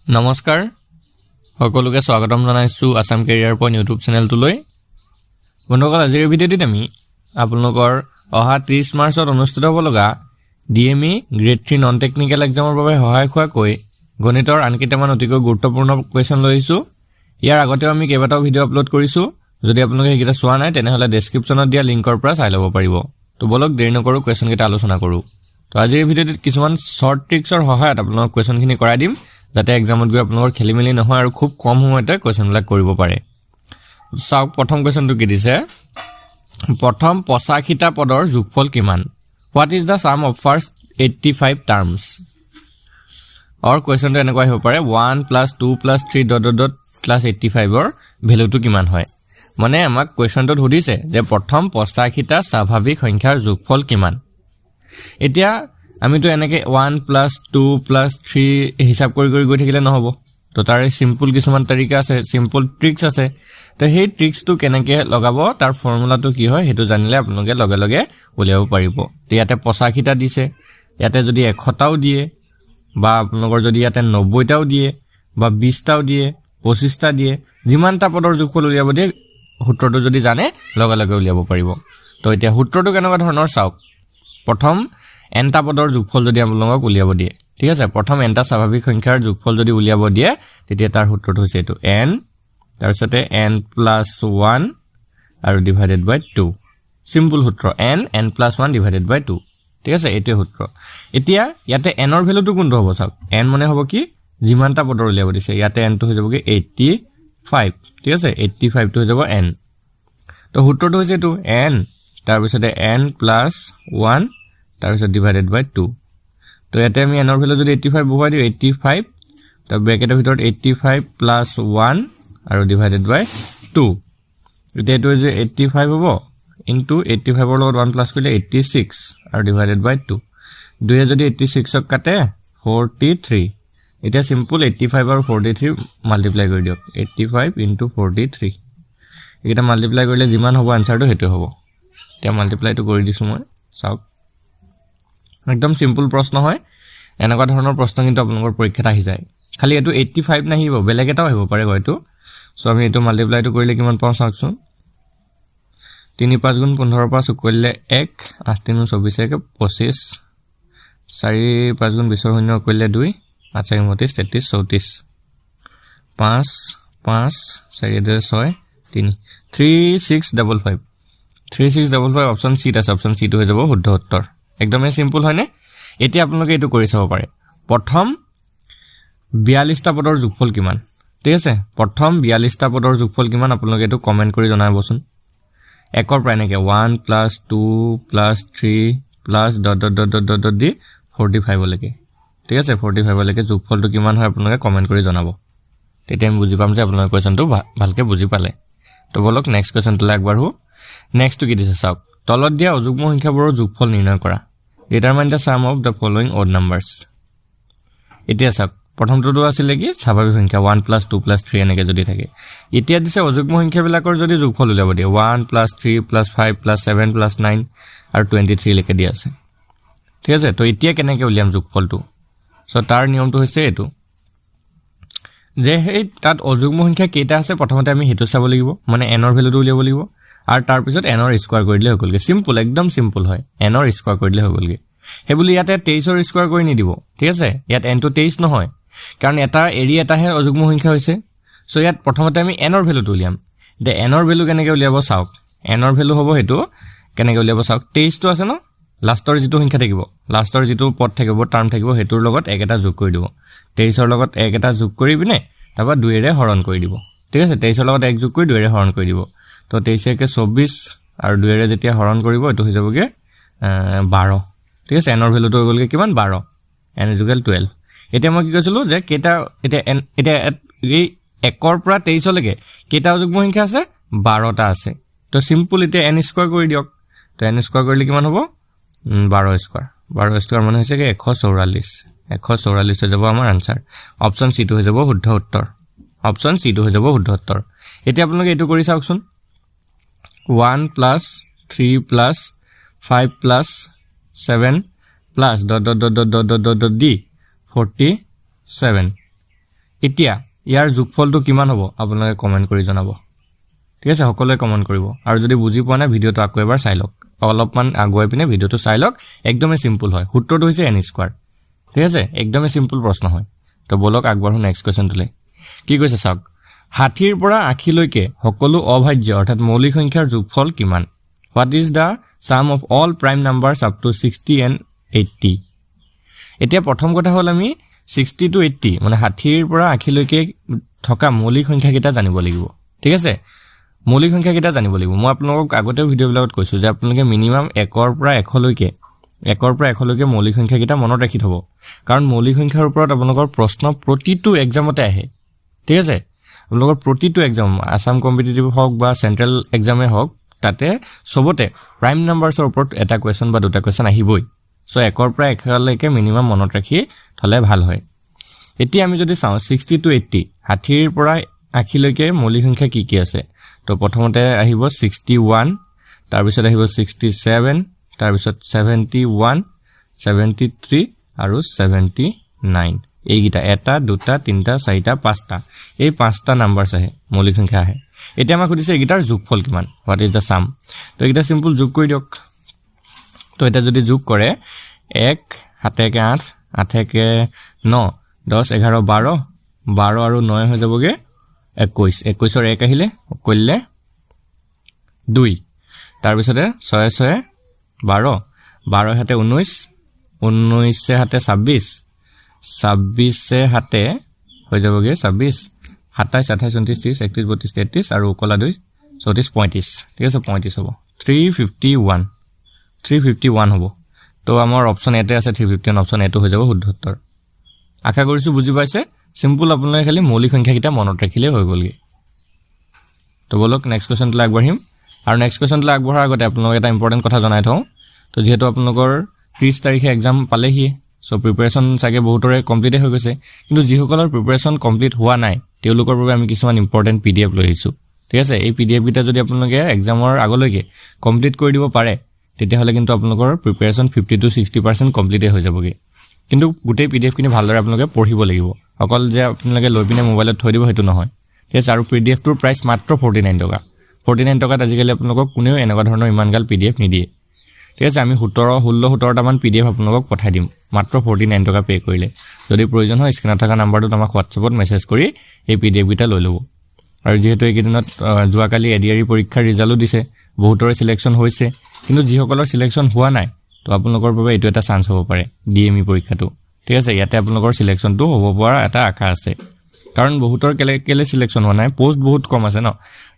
নমস্কাৰ সকলোকে স্বাগতম জনাইছো আসাম কেৰিয়াৰ পইণ্ট ইউটিউব চেনেলটোলৈ বন্ধুসকল আজিৰ ভিডিঅ'টিত আমি আপোনালোকৰ অহা 30 মাৰ্চত অনুষ্ঠিত হ'ব লগা ডিএমই গ্ৰেড 3 নন টেকনিক্যাল এক্সামৰ বাবে সহায় হোৱাকৈ গণিতৰ আনকেইটামান অতিকৈ গুৰুত্বপূৰ্ণ কোৱেশ্চন লৈ আহিছো ইয়াৰ আগতেও আমি কেইবাটাও ভিডিঅ' আপলোড কৰিছো যদি আপোনালোকে এইকেইটা চোৱা নাই তেনেহলে ডেসক্ৰিপচনত দিয়া লিংকৰ পৰা চাই ল'ব পাৰিব তো বলক দেৰি নকৰো কোৱেশ্চন কেইটা আলোচনা কৰো তো আজিৰ ভিডিঅ'টিত কিছুমান শৰ্ট ট্ৰিক্সৰ সহায়ত আপোনালোকক কোৱেশ্চনখিনি কৰাই দিম যাতে এক্সামত গৈ আপোনালোকৰ খেলিমেলি নহয় আৰু খুব কম সময়তে কোৱেশ্চনবিলাক কৰিব পাৰে চাওক প্ৰথম কোৱেশ্চনটো কি দিছে প্ৰথম 85টা পদৰ যোগফল কিমান what is the sum of first 85 terms or কোৱেশ্চনটো এনেকুৱা হ'ব পাৰে 1 + 2 + 3 ... +85 ৰ ভ্যালুটো কিমান হয় মানে আমাক কোৱেশ্চনটো সুধিছে যে প্ৰথম 85টা স্বাভাৱিক সংখ্যাৰ যোগফল কিমান এতিয়া আমিতো এনেকে 1 + 2 + 3 হিসাব কৰি গৈ থাকিলে নহব তো তাৰ সিম্পল কিছুমান তৰিকা আছে সিম্পল ট্ৰিক্স আছে তো সেই ট্ৰিক্সটো কেনেকৈ লগাব তাৰ ফৰ্মুলাটো কি হয় হেতু জানিলে আপোনালোকে লগে লগে উলিয়াব পাৰিব তো ইয়াতে 85টা দিছে ইয়াতে যদি 100টাও দিয়ে বা আপোনালোকৰ যদি ইয়াতে 90টাও দিয়ে বা 20টাও দিয়ে 25টা দিয়ে যিমানটা পদৰ যোগফল উলিয়াব দিয়ে সূত্ৰটো যদি জানে লগে লগে উলিয়াব পাৰিব তো এতিয়া সূত্ৰটো কেনেকুৱা ধৰণৰ চাওক প্ৰথম এনটা পদৰ যোগফল যদি আপোনালোকক উলিয়াব দিয়ে ঠিক আছে প্ৰথম এনটা স্বাভাৱিক সংখ্যাৰ যোগফল যদি উলিয়াব দিয়ে তেতিয়া তাৰ সূত্ৰটো হৈছে এটো n তাৰপিছতে n + 1 আৰু ডিভাইডেড বাই 2 সিম্পল সূত্ৰ n + 1 ডিভাইডেড বাই 2 ঠিক আছে এটোই সূত্ৰ এতিয়া ইয়াতে n ৰ ভ্যালুটো কোনটো হ'ব চাওক n মানে হ'ব কি যিমানটা পদৰ উলিয়াব দিছে ইয়াতে n টো হৈ যাব কি 85 ঠিক আছে 85 টো হৈ যাব n তো সূত্ৰটো হৈছে এটো n তাৰপিছতে n + 1 তাৰপিছত ডিভাইডেড বাই 2 তো ইয়াতে আমি n ৰ ভ্যালু যদি 85 বহুৱাই দিও 85 তো ব্ৰেকেটৰ ভিতৰত 85 + 1 আৰু ডিভাইডেড বাই 2 এতিয়া এটো যে 85 হ'ব ইনটু 85 ৰ লগত 1 প্লাস কৰিলে 86 আৰু ডিভাইডেড বাই 2 দুয়ে যদি 86 ক কাটে 43 এতিয়া সিম্পল 85 আৰু 43 মাল্টিপ্লাই কৰি দিয়ক 85 * 43 এটা মাল্টিপ্লাই কৰিলে যিমান হ'ব আনসাৰটো হেতু হ'ব এতিয়া মাল্টিপ্লাইটো কৰি দিছো মই চাওক একদম সিম্পল প্ৰশ্ন হয় এনেকুৱা ধৰণৰ প্ৰশ্ন কিন্তু আপোনালোকৰ পৰীক্ষাত আহি যায় খালি এটো 85 নাহিব বেলেগ এটাও আহিব পাৰে হয়তো সো আমি এটো মাল্টিপ্লাইটো কৰিলে কিমান পাওঁ চাওকচোন 3 5 * 15 পৰা কৰিলে 1 8 3 24 25 4 5 * 20 শূন্য কৰিলে 2 8 4 29 33 34 5 5 4 6 3 3655 3655 অপচন সি আছে অপচন সি টো হৈ যাব শুদ্ধ উত্তৰ একদমই সিম্পল হয়নে এতিয়া আপোনালোকে এটো কৰি চাব পাৰে প্ৰথম 42টা পদৰ যোগফল কিমান ঠিক আছে প্ৰথম 42টা পদৰ যোগফল কিমান আপোনালোকে এটো কমেন্ট কৰি জনাবচোন একৰ পৰা এনেকে 1 + 2 + 3 + ... দি 45 লৈকে ঠিক আছে 45 লৈকে যোগফলটো কিমান হয় আপোনালোকে কমেন্ট কৰি জনাব তেতিয়া আমি বুজি পাম যে আপোনালোকৰ কোৱেশ্চনটো ভালকে বুজি পালে তো বলক নেক্সট কোৱেশ্চনটো আগবাঢ়ো নেক্সটটো কি দিছে চাওক তলত দিয়া অযুগ্ম সংখ্যাবোৰৰ যোগফল নিৰ্ণয় কৰা determine the sum of the following odd numbers এতিয়া চাওক প্ৰথমটো আছিল কি স্বাভাৱিক সংখ্যা 1 + 2 + 3 এনেকে যদি থাকে এতিয়া দিছে অযুগ্ম সংখ্যাবিলাকৰ যদি যোগফল উলিয়াব দিয়ে 1 + 3 + 5 + 7 + 9 আৰু 23 লৈকে দিয়া আছে ঠিক আছে তো এতিয়া কেনেকৈ উলিয়াম যোগফলটো সো তাৰ নিয়মটো হৈছে এটো যে এই তাত অযুগ্ম সংখ্যা কেইটা আছে প্ৰথমতে আমি হেতু চাব লাগিব মানে n ৰ ভ্যালুটো উলিয়াব লাগিব আৰু তাৰ পিছত n ৰ স্কয়াৰ কৰি দিলে হৈ গলগে সিম্পল একদম সিম্পল হয় n ৰ স্কয়াৰ কৰি দিলে হৈ গলগে হেবুলি ইয়াতে 23 ৰ স্কয়াৰ কৰি নি দিব ঠিক আছে ইয়াত n টো 23 নহয় কাৰণ এটা এৰি এটাহে অযুগ্ম সংখ্যা হৈছে সো ইয়াত প্ৰথমতে আমি n ৰ ভ্যালুটো উলিয়াম দে n ৰ ভ্যালু কেনেকৈ উলিয়াব চাওক n ৰ ভ্যালু হ'ব হেতু কেনেকৈ উলিয়াব চাওক 23 টো আছে ন লাষ্টৰ যেটো সংখ্যা থাকিব লাষ্টৰ যেটো পদ থাকিব টাৰ্ম থাকিব হেতুৰ লগত এক এটা যোগ কৰি দিব 23 ৰ লগত এক এটা যোগ কৰি বিনে তাবা 2 ৰে হৰণ কৰি দিব ঠিক আছে 23 ৰ লগত এক যোগ কৰি 2 ৰে হৰণ কৰি দিব তো 23 কে 24 আৰু 2 ৰে যেতিয়া হৰণ কৰিব এটো হৈ যাবগে 12 ঠিক আছে n ৰ ভ্যালুটো হৈ গলগে কিমান 12 n = 12 এতিয়া মই কি কৈছিলো যে কেটা এতিয়া এই 1 ৰ পৰা 23 লৈকে কেটা যুগ্ম সংখ্যা আছে 12টা আছে তো সিম্পল এতিয়া n স্কয়াৰ কৰি দিয়ক তো n স্কয়াৰ কৰিলে কিমান হ'ব 12 স্কয়াৰ মানে হৈছে কি 144 144 হৈ যাব আমাৰ আনসাৰ অপচন সি টো হৈ যাব শুদ্ধ উত্তৰ অপচন সি টো হৈ যাব শুদ্ধ উত্তৰ এতিয়া আপোনালোকে এটো কৰি চাওকচোন 1 + 3 + 5 + 7 + ... d 47 এতিয়া ইয়াৰ যোগফলটো কিমান হ'ব আপোনালোকে কমেন্ট কৰি জনাব ঠিক আছে সকলোৱে কমেন্ট কৰিব আৰু যদি বুজি পোৱা নাই ভিডিওটো আকৌ এবাৰ চাই লওক অলপমান আগুৱাই পিনে ভিডিওটো চাই লওক একদমই সিম্পল হয় সূত্ৰটো হৈছে n স্কয়াৰ ঠিক আছে একদমই সিম্পল প্ৰশ্ন হয় তো বলক আগবাঢ়ো নেক্সট কোৱেশ্চনটোলৈ কি কৈছে চাওক 60 ৰ পৰা 80 লৈকে সকলো অভাজ্য অৰ্থাৎ মৌলিক সংখ্যাৰ যোগফল কিমান what is the sum of all prime numbers up to 60 and 80 এতিয়া প্ৰথম কথা হ'ল আমি 60 to 80 মানে 60 ৰ পৰা 80 লৈকে থকা মৌলিক সংখ্যা কেইটা জানিব লাগিব ঠিক আছে মৌলিক সংখ্যা কেইটা জানিব লাগিব মই আপোনালোকক আগতে ভিডিওবিলাকত কৈছো যে আপোনালোকে মিনিমাম 1 ৰ পৰা 100 লৈকে মৌলিক সংখ্যা কেইটা মনত ৰাখি থব কাৰণ মৌলিক সংখ্যাৰ ওপৰত আপোনালোকৰ প্ৰশ্ন প্ৰতিটো এক্সামতে আহে ঠিক আছে আপোনালোকৰ প্ৰতিটো এক্সাম আসাম কম্পিটিটিভ হওক বা সেন্ট্ৰেল এক্সামে হওক তাতে সবতে প্ৰাইম নাম্বাৰছৰ ওপৰত এটা কোৱেশ্চন বা দুটা কোৱেশ্চন আহিবই সো 1 ৰ পৰা 100 লৈকে মিনিমাম মনত ৰাখি থলে ভাল হয় এতিয়া আমি যদি চাও 60 to 80 60 ৰ পৰা 80 লৈকে মৌলিক সংখ্যা কি কি আছে তো প্ৰথমতে আহিব 61 তাৰ পিছত আহিব 67 তাৰ পিছত 71 73 আৰু 79 এইগিটা এটা দুটা তিনটা চাৰিটা পাঁচটা এই পাঁচটা নাম্বাৰছ আহে মৌলিক সংখ্যা আহে এতিয়া আমাক সুধিছে এইগিটাৰ যোগফল কিমান what is the sum তো এইগিটা সিম্পল যোগ কৰি দিয়ক তো এটা যদি যোগ কৰে 1 7 কে 8 8 কে 9 10 11 12 12 আৰু 9 হৈ যাবগে 21 21 ৰ 1 আহিলে কৰিলে 2 তাৰ পিছতে 6 6 12 12 হাতে 19 19 হাতে 26 26 হাতে হৈ যাবগে 26 27 28 29 30 31 32 33 আৰু কলা 2 34 35 ঠিক আছে 35 হ'ব 351 হ'ব তো আমাৰ অপচন এতে আছে 351 অপচন এটো হৈ যাব শুদ্ধ উত্তৰ আশা কৰিছো বুজি পাইছে সিম্পল আপোনালোকে খালি মৌলিক সংখ্যা কিটা মনত ৰাখিলে হৈ গলগে তো বলক নেক্সট কোৱেশ্চনটো আগবাঢ়িম আৰু নেক্সট কোৱেশ্চনটো আগবঢ়াৰ আগতে আপোনালোকক এটা ইম্পৰ্টেন্ট কথা জনাই থওঁ তো যেহেতু আপোনালোকৰ 30 তাৰিখে এক্সাম পালেহি সো প্ৰিপাৰেচন সাগে বহুতৰে কমপ্লিট হৈ গৈছে কিন্তু যিসকলৰ প্ৰিপাৰেচন কমপ্লিট হোৱা নাই তেওঁলোকৰ বাবে আমি কিছুমান ইম্পৰ্টেন্ট পিডিএফ লৈ আহিছো ঠিক আছে এই পিডিএফ কিটা যদি আপোনালোকে এক্সামৰ আগলৈকে কমপ্লিট কৰি দিব পাৰে তেতিয়া হলে কিন্তু আপোনালোকৰ প্ৰিপাৰেচন 50 to 60% কমপ্লিট হৈ যাবগে কিন্তু গুটেই পিডিএফ কিনি ভালদৰে আপোনালোকে পঢ়িব লাগিব অকল যে আপোনালোকে লৈ পিনে মোবাইলত থৈ দিব হেতু নহয় ঠিক আছে আৰু পিডিএফ টোৰ প্ৰাইস মাত্ৰ 49 টকা 49 টকাত আজিকালি আপোনালোকক কোনেও এনেকুৱা ধৰণৰ ইমানগাল পিডিএফ নিদিয়ে ঠিক আছে আমি 17 টা মান পিডিএফ আপোনালোকক পঠাই দিম মাত্ৰ 49 টকা পে কৰিলে যদি প্ৰয়োজন হয় স্ক্ৰিনত থকা নম্বৰটো আমাক হোৱাটছএপত মেছেজ কৰি এই পিডিএফ কিটা লৈ লব আৰু যেহেতু এই দিনত জুৱাকালি এডিআৰই পৰীক্ষাৰ ৰিজাল্ট দিছে বহুতৰে সিলেকশন হৈছে কিন্তু যিসকলৰ সিলেকশন হোৱা নাই তো আপোনালোকৰ বাবে এটো এটা চান্স হ'ব পাৰে ডিএমই পৰীক্ষাটো ঠিক আছে ইয়াতে আপোনালোকৰ সিলেকশনটো হ'ব পৰা এটা আশা আছে কাৰণ বহুতৰ কেলে সিলেকশন হোৱা নাই পোষ্ট বহুত কম আছে ন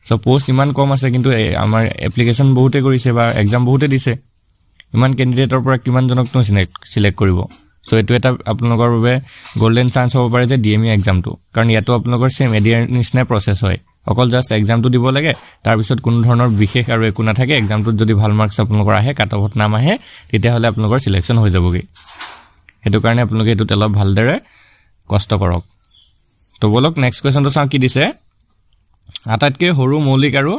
সো পোষ্ট ইমান কম আছে কিন্তু আমাৰ এপ্লিকেশন বহুতে কৰিছে বা এক্সাম বহুতে দিছে ইমান ক্যান্ডিডেটৰ পৰা কিমান জনক তো সিলেক্ট কৰিব সো এটো এটা আপোনালোকৰ বাবে গোল্ডেন চান্স হ'ব পাৰে যে ডিএমই এক্সামটো কাৰণ ইয়াতো আপোনালোকৰ সেম এডিআৰ নিচিনা প্ৰসেস হয় অকল জাস্ট এক্সামটো দিব লাগে তাৰ পিছত কোনো ধৰণৰ বিশেষ আৰু একো নাথাকে এক্সামটোত যদি ভাল মাৰ্কস আপোনালোকৰ আহে কাট অফত নাম আহে তেতিয়া হলে আপোনালোকৰ সিলেকশন হৈ যাবগে হেতু কাৰণে আপোনালোকে এটো অলপ ভালদৰে কষ্ট কৰক তো বলক নেক্সট কোৱেশ্চনটো চাও কি দিছে আটাইতকৈ সৰু মৌলিক আৰু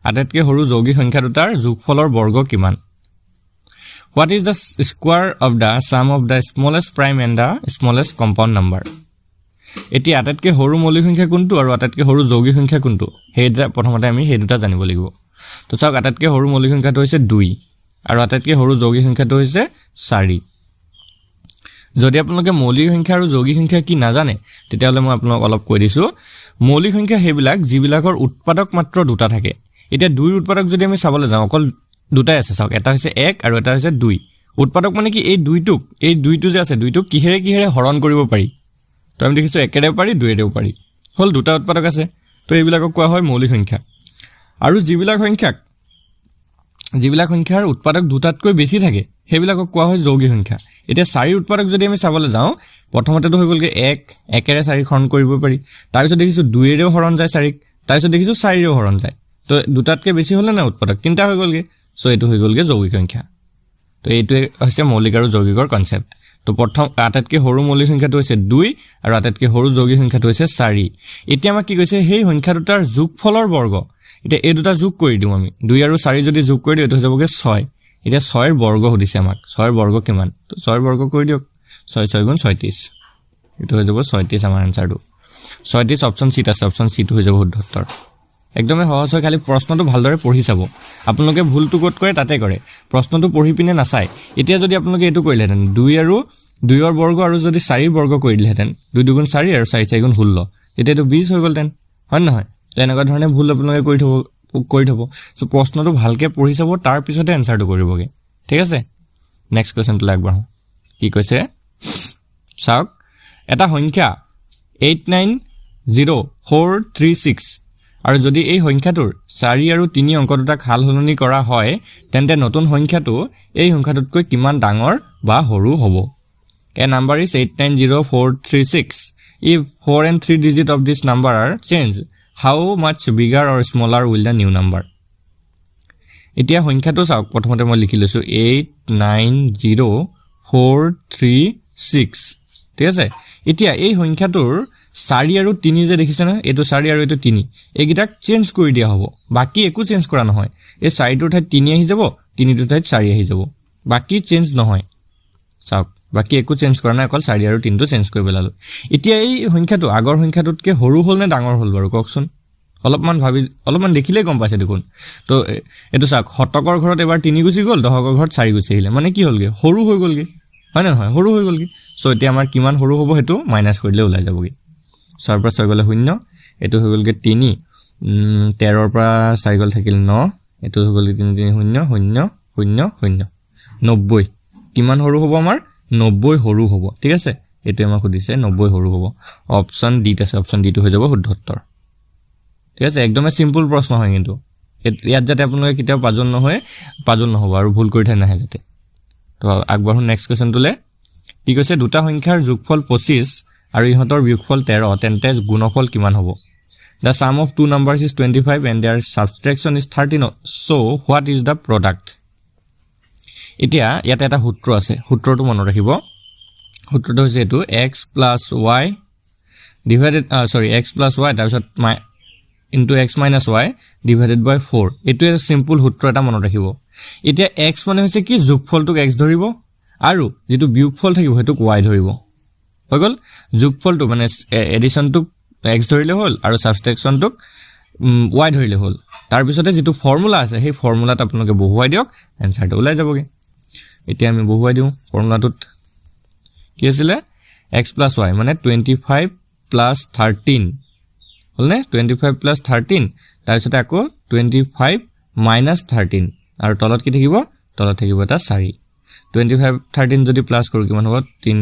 আটাইতকৈ সৰু যৌগিক সংখ্যা দুটাৰ যোগফলৰ বৰ্গ কিমান What is the square of the sum of the smallest prime and the smallest compound number? এতিয়া আটাইতকৈ সৰু মৌলিক সংখ্যা কোনটো আৰু আটাইতকৈ সৰু যৌগিক সংখ্যা কোনটো হেইটা প্ৰথমতে আমি হেই দুটা জানিব লাগিব তো চাওক আটাইতকৈ সৰু মৌলিক সংখ্যাটো হৈছে 2 আৰু আটাইতকৈ সৰু যৌগিক সংখ্যাটো হৈছে 4 যদি আপোনালোকে মৌলিক সংখ্যা আৰু যৌগিক সংখ্যা কি নাজানে তেতিয়াহলে মই আপোনালোক অলপ কৈ দিছো মৌলিক সংখ্যা হেবিলাক যিবিলাকৰ উৎপাদক মাত্ৰ দুটা থাকে এতিয়া 2 ৰ উৎপাদক যদি আমি চাবলৈ যাওঁ অকল দুটাই আছে চাওক এটা হৈছে 1 আৰু এটা হৈছে 2 উৎপাদক মানে কি এই দুইটো যে আছে দুইটো কিহেৰে হৰণ কৰিব পাৰি তো আমি দেখিছো একেৰে পাৰি দুইৰেও পাৰি হল দুটা উৎপাদক আছে তো এইবিলাকক কোৱা হয় মৌলিক সংখ্যা আৰু যিবিলাক সংখ্যাৰ উৎপাদক দুটাতকৈ বেছি থাকে হেবিলাকক কোৱা হয় যৌগিক সংখ্যা এতিয়া 4 উৎপাদক যদি আমি চাবলৈ যাওঁ প্ৰথমতেটো হৈ গলগে 1 একেৰে 4 হৰণ কৰিব পাৰি তাৰ পিছত দেখিছো 2ৰেও হৰণ যায় 4 তাৰ পিছত দেখিছো 4ৰেও হৰণ যায় তো দুটাতকৈ বেছি হলে না উৎপাদক তিনটা হৈ গলগে সো এটো হৈ গলগে যৌগিক সংখ্যা তো এইটো হৈছে মৌলিক আৰু যৌগিকৰ কনসেপ্ট তো প্ৰথম আটাইতকৈ সৰু মৌলিক সংখ্যাটো হৈছে 2 আৰু আটাইতকৈ সৰু যৌগিক সংখ্যাটো হৈছে 4 এতিয়া আমাক কি কৈছে সেই সংখ্যা দুটাৰ যোগফলৰ বৰ্গ এতিয়া এই দুটা যোগ কৰি দিও আমি 2 আৰু 4 যদি যোগ কৰি দিও এটো হৈ যাবগে 6 এতিয়া 6 ৰ বৰ্গ হদিছে আমাক 6 ৰ বৰ্গ কিমান তো 6 ৰ বৰ্গ কৰি দিওক 6 6 গুণ 36 এটো হৈ যাব 36 আমাৰ আনসাৰটো 37 অপশ্যন চিট আছে অপশ্যন চিট হৈ যাব শুদ্ধ উত্তৰ একদমই সহজ হয় খালি প্ৰশ্নটো ভালদৰে পঢ়ি চাব আপোনালোকে ভুলটো ক'ত কৰে তাতে কৰে প্ৰশ্নটো পঢ়ি পিনে নাচায় এতিয়া যদি আপোনালোকে এটো কৰিলেহেঁতেন 2 আৰু 2 ৰ বৰ্গ আৰু যদি 4 ৰ বৰ্গ কৰি দিলেহেঁতেন 2 2 গুণ 4 আৰু 4 4 গুণ 16 এতিয়াটো 20 হৈ গ'লতেন হয় নহয় তেনেকুৱা ধৰণে ভুল আপোনালোকে কৰি থব সো প্ৰশ্নটো ভালকে পঢ়ি চাব তাৰ পিছতে এনসাৰটো কৰিবগে ঠিক আছে নেক্সট কোৱেশ্চনটো আগবঢ়াও কি কৈছে চাওক এটা সংখ্যা 890436 আৰু যদি এই সংখ্যাটোৰ 4 আৰু 3 অংক দুটা খাল হলনি কৰা হয় তেন্তে নতুন সংখ্যাটো এই সংখ্যাটোতকৈ কিমান ডাঙৰ বা সৰু হ'ব A number is 890436 if 4 and 3 digits of this number are changed how much bigger or smaller will the new number এতিয়া সংখ্যাটো চাওক প্ৰথমতে মই লিখি লৈছো 890436 ঠিক আছে এতিয়া এই সংখ্যাটোৰ 4 আৰু 3 যে দেখিছে না এটো 4 আৰু এটো 3 এগিটাক চেঞ্জ কৰি দিয়া হ'ব বাকি একো চেঞ্জ কৰা নহয় এই 4 টোৰ ঠাইত 3 আহি যাব 3 টোৰ ঠাইত 4 আহি যাব বাকি চেঞ্জ নহয় চাওক বাকি একো চেঞ্জ কৰা নাই অকল 4 আৰু 3 টো চেঞ্জ কৰি পেলালো এতিয়া এই সংখ্যাটো আগৰ সংখ্যাটোতকে সৰু হল নে ডাঙৰ হল বাৰু কওকচোন অলপমান দেখিলে গম পাইছে দেখোন তো এটো চাওক শতকৰ ঘৰত এবাৰ 3 গুচি গ'ল দহকৰ ঘৰত 4 গুচি আহিলে মানে কি হলগে সৰু হৈ গ'লগে হয় না নহয় সৰু হৈ গ'লগে সো এতিয়া আমাৰ কিমান সৰু হ'ব হেতু মাইনাস কৰিলে ওলাই যাবগে 4 পৰা 6 গলে 0 এটো হৈ গ'লগে 3 13 ৰ পৰা 4 গল থাকিল 9 এটো হৈ গ'লগে 3 3 0 0 0 0 90 কিমান সৰু হ'ব আমাৰ 90 সৰু হ'ব ঠিক আছে এটো আমাক সুধিছে 90 সৰু হ'ব অপচন ডি আছে অপচন ডি টো হৈ যাব শুদ্ধ উত্তৰ ঠিক আছে একদম সিম্পল প্ৰশ্ন হয় কিন্তু ইয়াত যাতে আপোনালোকে কিতাপ পাজল নহব আৰু ভুল কৰি থাই নাহে যাতে তো আগবাঢ়ো নেক্সট কোৱেশ্চন তুলে কি কৈছে দুটা সংখ্যাৰ যোগফল 25 আৰু ইহঁতৰ বিয়োগফল 13 তেন্তে গুণফল কিমান হ'ব The sum of two numbers is 25 and their subtraction is 13 so what is the product এতিয়া ইয়াতে এটা সূত্ৰ আছে সূত্ৰটো মনত ৰাখিব সূত্ৰটো হৈছে এটো x + y divided x + y তাৰপিছত into x minus y divided by 4 এটো এটা সিম্পল সূত্ৰ এটা মনত ৰাখিব এতিয়া x মানে হৈছে কি যোগফলটোক x ধৰিব আৰু যেটো বিয়োগফল থাকিব হেতুক y ধৰিব হৈ গল যোগফলটো মানে এডিশনটোক x ধৰিলে হল আৰু সাবট্ৰেকশনটোক y ধৰিলে হল তাৰ পিছতে যেটো ফৰ্মুলা আছে সেই ফৰ্মুলাত আপোনালোকে বহুৱাই দিয়ক এনসাৰটো ওলাই যাবগে এতিয়া আমি বহুৱাই দিও ফৰ্মুলাটোত কি আছিল x + y মানে 25 + 13 হলনে 25 + 13 তাৰ পিছতে আকৌ 25 - 13 আৰু তলত কি থাকিব তলত থাকিব এটা 4 25 13 যদি প্লাস কৰো কিমান হ'ব 3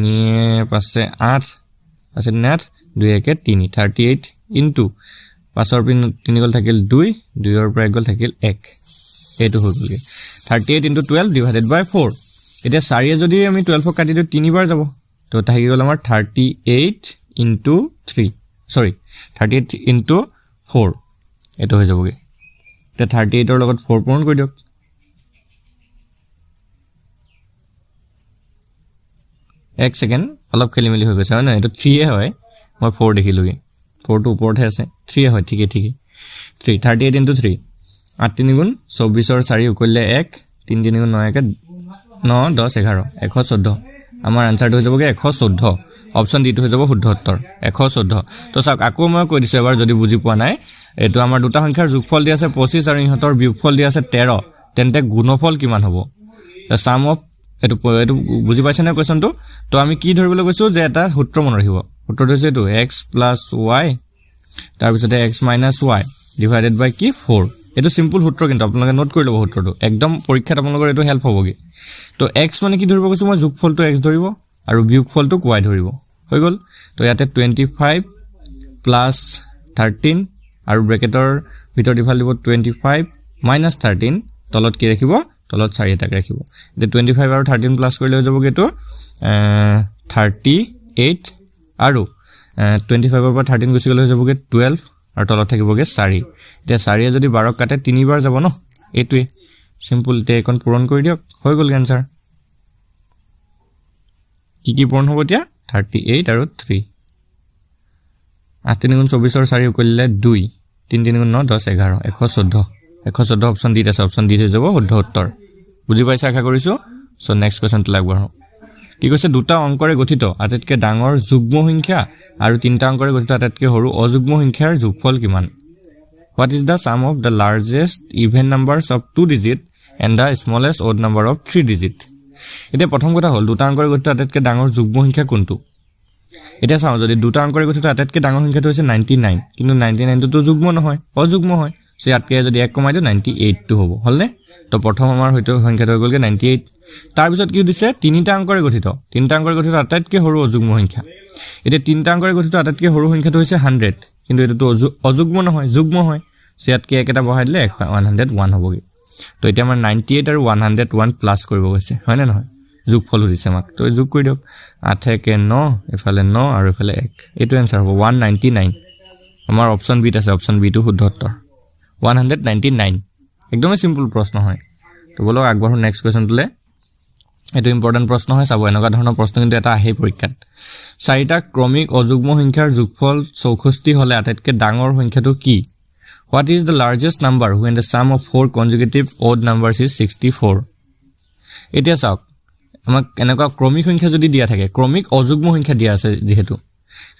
5 8 আছে 9 2 1 3 38 ইনটু 5 ৰ পিন 3 গল থাকিল 2 2 ৰ পৰা গল থাকিল 1 এটো হৈ গল 38 * 12 divided by 4 এতিয়া 4 যদি আমি 12 ক কাটি দিও 3 বাৰ যাব তো থাকি গল আমাৰ 38 * 3 সৰি 38 * 4 এটো হৈ যাবগে তে 38 ৰ লগত 4 পূৰণ কৰি দিয়ক এক সেকেন্ড অলপ খেলিমেলি হৈ গৈছে না এটো 3 এ হয় মই 4 দেখিলোগে 4 টো ওপৰতে আছে 3 এ হয় ঠিক 3 38 * 3 8 3 গুণ 24 ৰ 4 উকলিলে 1 3 3 গুণ 9 1 9 10 11 114 আমাৰ আনসাৰটো হৈ যাবগে 114 অপচন ডি টো হৈ যাব শুদ্ধ উত্তৰ 114 তো চাওক আকৌ মই কৈ দিছো এবাৰ যদি বুজি পোৱা নাই এটো আমাৰ দুটা সংখ্যাৰ যোগফল দি আছে 25 আৰু ইহঁতৰ বিয়োগফল দি আছে 13 তেন্তে গুণফল কিমান হ'ব the sum of এটো বুজি পাইছে না কোৱেশ্চনটো তো আমি কি ধৰিবলৈ কৈছো যে এটা সূত্ৰ মনত ৰাখিব সূত্ৰটো হৈছে এটো x + y তাৰ পিছতে x - y divided by কি 4 এটো সিম্পল সূত্ৰ কিন্তু আপোনালোকে নোট কৰি ল'ব সূত্ৰটো একদম পৰীক্ষাত আপোনালোকৰ এটো হেল্প হ'বগে তো x মানে কি ধৰিব কৈছো মই যোগফলটো x ধৰিব আৰু বিয়োগফলটোক y ধৰিব হৈ গল তো ইয়াতে 25 + 13 আৰু ব্ৰেকেটৰ ভিতৰ দিফাল দিব 25 - 13 তলত কি ৰাখিব তলত 4 এটা ৰাখিব তে 25 আৰু 13 প্লাস কৰিলে হৈ যাবগে তো 38 আৰু 25 ৰ পৰা 13 গুচি গলে হৈ যাবগে 12 আৰু তলত থাকিবগে 4 তে 4 যদি 12 কাটে 3 বাৰ যাব ন এটোৱে সিম্পল তে এখন পূৰণ কৰি দিয়ক হৈ গল আনসাৰ কি পূৰণ হ'ব এতিয়া 38 আৰু 3 8 3 গুণ 24 ৰ 4 উকলিলে 2 3 3 গুণ 9 10 11 114 অপচন ডি আছে অপচন ডি হৈ যাব শুদ্ধ উত্তৰ বুজি পাইছা আশা কৰিছো সো নেক্সট কোৱেশ্চন টো লাগব কি কৈছে দুটা অংকৰে গঠিত আটাইতকৈ ডাঙৰ যুগ্ম সংখ্যা আৰু তিনিটা অংকৰে গঠিত আটাইতকৈ সৰু অযুগ্ম সংখ্যাৰ যোগফল কিমান What is the sum of the largest even numbers of 2 digit and the smallest odd number of 3 digit এতিয়া প্ৰথম কথা হ'ল দুটা অংকৰে গঠিত আটাইতকৈ ডাঙৰ যুগ্ম সংখ্যা কোনটো এতিয়া চাওঁ যদি দুটা অংকৰে গঠিত আটাইতকৈ ডাঙৰ সংখ্যাটো হৈছে 99 কিন্তু 99 টো যুগ্ম নহয় অযুগ্ম হয় সো ইয়াতকৈ যদি 1 কমাই দিও 98 টো হ'ব হলনে তো প্ৰথম আমাৰ হয়তো সংখ্যাটো হৈ গলগে 98 তাৰ পিছত কি দিছে তিনিটা অংকৰে গঠিত আটাইতকৈ সৰু অযুগ্ম সংখ্যা এতিয়া তিনিটা অংকৰে গঠিত আটাইতকৈ সৰু সংখ্যাটো হৈছে 100 কিন্তু এটো অযুগ্ম নহয় যুগ্ম হয় সো ইয়াতকৈ এক এটা বহাই দিলে 101 হ'বগে তো এতিয়া আমাৰ 98 আৰু 101 প্লাস কৰিব গৈছে হয় না নহয় যোগফল দিছে আমাক তো যোগ কৰি দিয়ক 8 কে 9 এফালে 9 আৰু এফালে 1 এটো आंसर হ'ব 199 আমাৰ অপচন বি আছে অপচন বি টো শুদ্ধ উত্তৰ 199 একদমই সিম্পল প্ৰশ্ন হয় তো বলক আগবাঢ়ো নেক্সট কোৱেশ্চনটোলে এটো ইম্পৰ্টেন্ট প্ৰশ্ন হয় চাব এনেকুৱা ধৰণৰ প্ৰশ্ন কিন্তু এটা আহে পৰীক্ষাত চাৰিটা ক্ৰমিক অযুগ্ম সংখ্যাৰ যোগফল 64 হলে আটাইতকৈ ডাঙৰ সংখ্যাটো কি What is the largest number when the sum of 4 consecutive odd numbers is 64 এতিয়া চাওক আমাক এনেকুৱা ক্ৰমিক সংখ্যা যদি দিয়া থাকে ক্ৰমিক অযুগ্ম সংখ্যা দিয়া আছে যেহেতু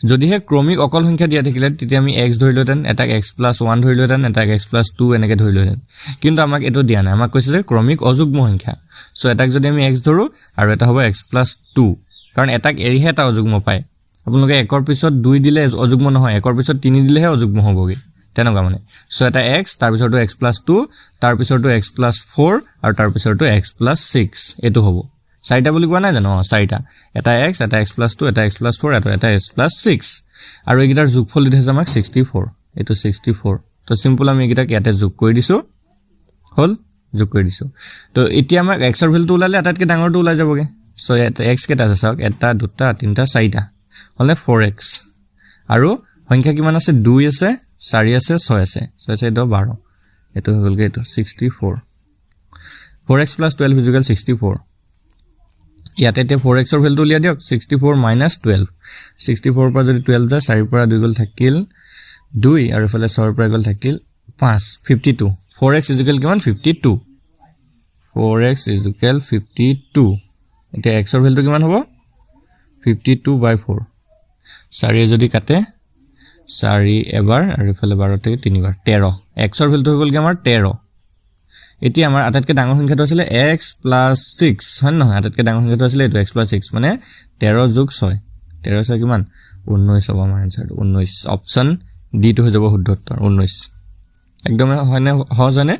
যদিহে ক্ৰমিক অকল সংখ্যা দিয়া থাকিলে তেতিয়া আমি x ধৰিলতেন এটা x + 1 ধৰিলতেন এটা x + 2 এনেকে ধৰিলতেন কিন্তু আমাক এটো দিয়া নাই আমাক কৈছে যে ক্ৰমিক অযুগ্ম সংখ্যা সো এটাক যদি আমি x ধৰো আৰু এটা হ'ব x + 2 কাৰণ এটাক এৰিহে এটা অযুগ্ম পায় আপোনালোকে একৰ পিছত 2 দিলে অযুগ্ম নহয় একৰ পিছত 3 দিলেহে অযুগ্ম হ'বগে তেনেকুৱা মানে সো এটা x তাৰ পিছৰটো x + 2 তাৰ পিছৰটো x + 4 আৰু তাৰ পিছৰটো x + 6 এটো হ'ব চাৰিটা বুলি কোৱা নাই জানো চাৰিটা এটা x এটা x + 2 এটা x + 4 এটা x + 6 আৰু এইগিটাৰ যোগফল দিছে আমাক 64 এটো 64 তো সিম্পল আমি এইগিটাক ইয়াতে যোগ কৰি দিছো হল যোগ কৰি দিছো তো এতিয়া আমাক x ৰ ভ্যালুটো ওলালে আটাইতকৈ ডাঙৰটো ওলাই যাবগে সো এটা x কেটা আছে চাওক এটা দুটা তিনটা চাৰিটা হলে 4x আৰু সংখ্যা কিমান আছে 2 আছে 4 আছে 6 আছে 6 আছে 12 এটো হৈ গলগে এটো 64 4x + 12 = 64 ইয়াতে 4x ৰ ভ্যালুটো উলিয়া দিয়ক 64 - 12 64 পৰা যদি 12 যায় 4 পৰা 2 গল থাকিল 2 আৰু ইফালে 6 পৰা গল থাকিল 5 52 4x = কিমান 52 4x = 52 এতিয়া x ৰ ভ্যালুটো কিমান হ'ব 52/4 4 যদি কাটে 4 এবাৰ আৰু ইফালে 12 থেকে 3 বাৰ 13 x ৰ ভ্যালুটো হৈ গল কি আমাৰ 13 এতিয়া আমাৰ আটাইতকৈ ডাঙৰ সংখ্যাটো আছিল x + 6 হয় নহয় আটাইতকৈ ডাঙৰ সংখ্যাটো আছিল এটো x + 6 মানে 13 + 6 13 6 কিমান 19 হ'ব আমাৰ আনসাৰটো 19 অপচন ডি টো হৈ যাব শুদ্ধ উত্তৰ 19 একদম হয়নে সহজ হয়নে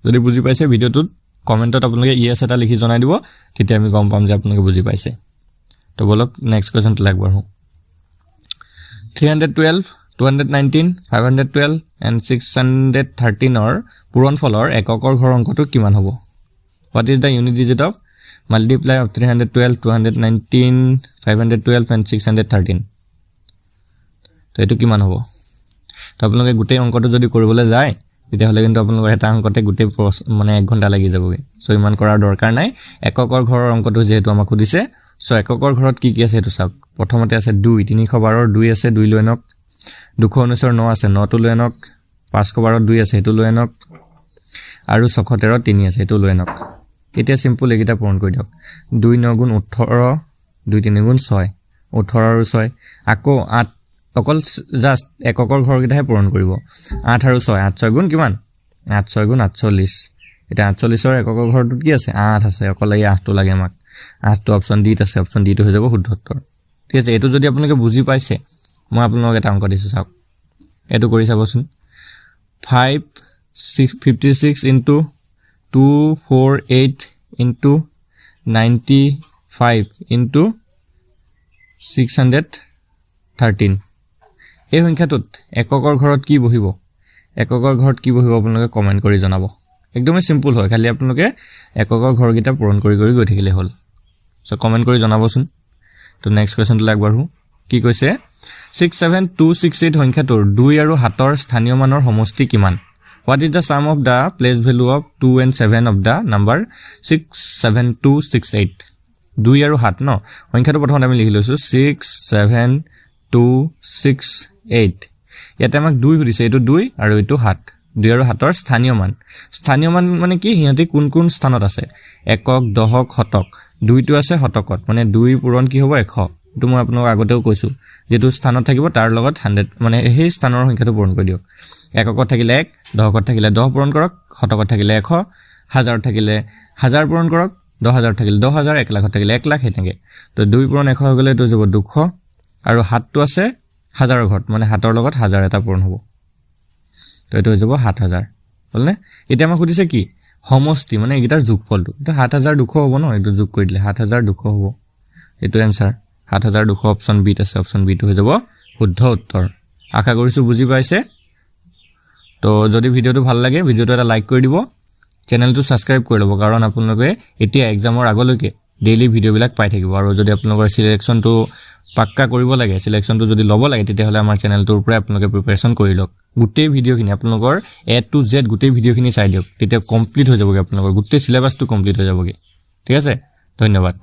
যদি বুজি পাইছে ভিডিওটোত কমেন্টত আপোনালোকে ইয়েস এটা লিখি জনাই দিব তেতিয়া আমি গম পাম যে আপোনালোকে বুজি পাইছে তো বলক নেক্সট কোৱেশ্চনটো লাগবাঢ়ো 312 219 512 and 613 or পূৰণফলৰ এককৰ ঘৰ অংকটো কিমান হ'ব What is the unit digit of multiply of 312 219 512 and 613 তো এটো কিমান হ'ব তো আপোনালোকে গোটেই অংকটো যদি কৰিবলৈ যায় তেতিয়া হলে কিন্তু আপোনালোকৰ এটা অংকতে গোটেই মানে 1 ঘণ্টা লাগি যাবগে সো ইমান কৰাৰ দৰকাৰ নাই এককৰ ঘৰৰ অংকটো যেহেতু আমাক দিছে সো এককৰ ঘৰত কি আছে এটো চাওক প্ৰথমতে আছে 2 312 ৰ 2 আছে 2 লৈ আনক 219 ৰ 9 আছে 9 টো লৈ আনক 512 ৰ 2 আছে এটো লৈ আনক আৰু 613 ৰ 3 আছে এটো লৈ আনক এতিয়া সিম্পল একিটা পূৰণ কৰি দিয়ক 2 9 * 18 2 3 * 6 18 আৰু 6 আকৌ 8 অকল জাস্ট এককৰ ঘৰ কিটাহে পূৰণ কৰিব 8 আৰু 6 8 6 গুণ কিমান 8 6 গুণ 48 এটা 48 ৰ এককৰ ঘৰটোত কি আছে 8 আছে অকল এই 8 টো লাগে আমাক 8 টো অপচন ডি আছে অপচন ডি টো হৈ যাব শুদ্ধ উত্তৰ ঠিক আছে এটো যদি আপোনালোকে বুজি পাইছে মই আপোনালোকক এটা অংক দিছো চাওক এটো কৰি চাবচোন 56 into 248 into 95 into 613 এই সংখ্যাটোত এককৰ ঘৰত কি বহিব এককৰ ঘৰত কি বহিব আপোনালোকে কমেন্ট কৰি জনাব একদমই সিম্পল হয় খালি আপোনালোকে এককৰ ঘৰকিটা পূৰণ কৰি গৈ থাকিলে হল সো কমেন্ট কৰি জনাবচোন তো নেক্সট কোৱেশ্চনটো লাগবাঢ়ো কি কৈছে 67268 সংখ্যাটোৰ 2 আৰু 7 ৰ স্থানীয় মানৰ সমষ্টি কিমান What is the sum of the place value of 2 and 7 of the number 67268 2 আৰু 7 ন সংখ্যাটো প্ৰথমতে আমি লিখি লৈছো 67268 ইয়াতে আমাক 2 হৈছে এটো 2 আৰু এটো 7 2 আৰু 7 ৰ স্থানীয় মান মানে কি হিহঁতে কোন কোন স্থানত আছে একক দহক শতক 2টো আছে শতকত মানে 2 পূৰণ কি হ'ব 100 এটো মই আপোনাক আগতেও কৈছো যেটো স্থানত থাকিব তাৰ লগত 100 মানে সেই স্থানৰ সংখ্যাটো পূৰণ কৰি দিয়ক এককত থাকিলে 1 দহকত থাকিলে 10 পূৰণ কৰক শতকত থাকিলে 100 হাজাৰ থাকিলে 1000 পূৰণ কৰক 10000 থাকিলে 10000 1 লাখত থাকিলে 1 লাখ হেনেকে তো 2 পূৰণ 100 হৈ গলে এটো যাব 200 আৰু 7টো আছে হাজাৰৰ ঘৰত মানে 7ৰ লগত 1000 এটা পূৰণ হ'ব তো এটো হৈ যাব 7000 হলনে এতিয়া আমাক সুধিছে কি সমষ্টি মানে এটাৰ যোগফলটো এটা 7200 হ'ব ন এটো যোগ কৰি দিলে 7200 হ'ব এটো आंसर 7200 অপচন বি আছে অপচন বি টো হৈ যাব শুদ্ধ উত্তৰ আশা কৰিছো বুজি পাইছে তো যদি ভিডিওটো ভাল লাগে ভিডিওটো এটা লাইক কৰি দিব চেনেলটো সাবস্ক্ৰাইব কৰি লব কাৰণ আপোনালোকে এতিয়া এক্সামৰ আগলৈকে ডেইলি ভিডিও বিলাক পাই থাকিব আৰু যদি আপোনালোকৰ সিলেকশনটো পাক্কা কৰিব লাগে সিলেকশনটো যদি লব লাগে তেতিয়া হলে আমাৰ চেনেলটোৰ পৰা আপোনালোকে প্ৰিপাৰেচন কৰি লওক গুটেই ভিডিওখিনি আপোনালোকৰ A to Z গুটেই ভিডিওখিনি চাই দিয়ক তেতিয়া কমপ্লিট হৈ যাবগে আপোনালোকৰ গুটেই সিলেবাসটো কমপ্লিট হৈ যাবগে ঠিক আছে ধন্যবাদ